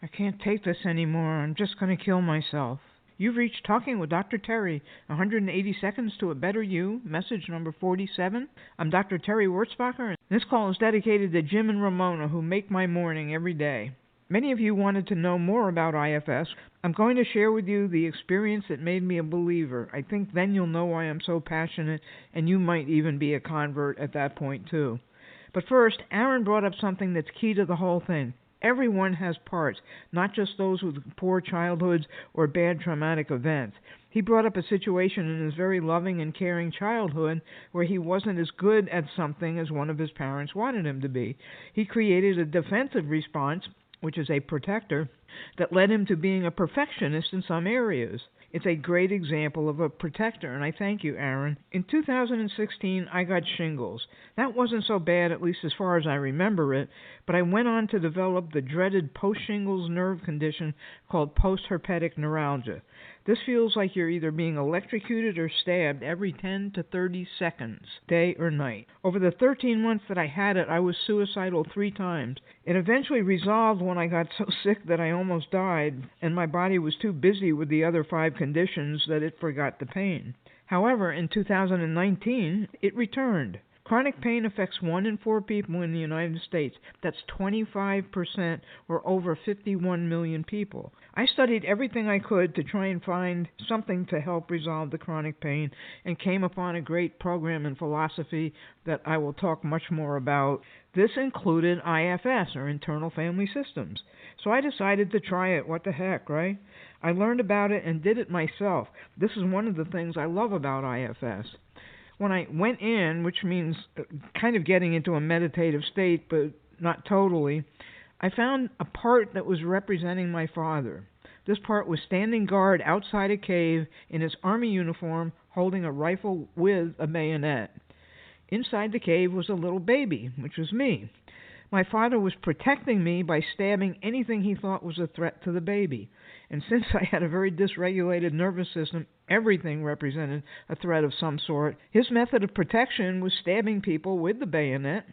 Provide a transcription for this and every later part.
I can't take this anymore. I'm just going to kill myself. You've reached Talking with Dr. Terry, 180 Seconds to a Better You, message number 47. I'm Dr. Terry Wurzbacher, and this call is dedicated to Jim and Ramona, who make my morning every day. Many of you wanted to know more about IFS. I'm going to share with you the experience that made me a believer. I think then you'll know why I'm so passionate, and you might even be a convert at that point too. But first, Aaron brought up something that's key to the whole thing. Everyone has parts, not just those with poor childhoods or bad traumatic events. He brought up a situation in his very loving and caring childhood where he wasn't as good at something as one of his parents wanted him to be. He created a defensive response, which is a protector, that led him to being a perfectionist in some areas. It's a great example of a protector, and I thank you, Aaron. In 2016, I got shingles. That wasn't so bad, at least as far as I remember it, but I went on to develop the dreaded post-shingles nerve condition called post-herpetic neuralgia. This feels like you're either being electrocuted or stabbed every 10 to 30 seconds, day or night. Over the 13 months that I had it, I was suicidal 3 times. It eventually resolved when I got so sick that I almost died, and my body was too busy with the other 5 conditions that it forgot the pain. However, in 2019, it returned. Chronic pain affects 1 in 4 people in the United States. That's 25%, or over 51 million people. I studied everything I could to try and find something to help resolve the chronic pain and came upon a great program in philosophy that I will talk much more about. This included IFS, or Internal Family Systems. So I decided to try it. What the heck, right? I learned about it and did it myself. This is one of the things I love about IFS. When I went in, which means kind of getting into a meditative state, but not totally, I found a part that was representing my father. This part was standing guard outside a cave in his army uniform, holding a rifle with a bayonet. Inside the cave was a little baby, which was me. My father was protecting me by stabbing anything he thought was a threat to the baby. And since I had a very dysregulated nervous system, everything represented a threat of some sort. His method of protection was stabbing people with the bayonet.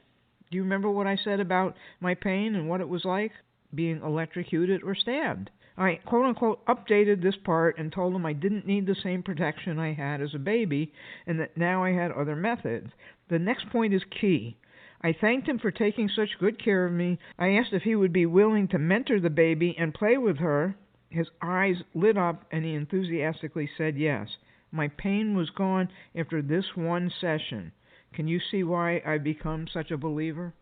Do you remember what I said about my pain and what it was like being electrocuted or stabbed? I quote-unquote updated this part and told him I didn't need the same protection I had as a baby and that now I had other methods. The next point is key. I thanked him for taking such good care of me. I asked if he would be willing to mentor the baby and play with her. His eyes lit up and he enthusiastically said yes. My pain was gone after this one session. Can you see why I've become such a believer?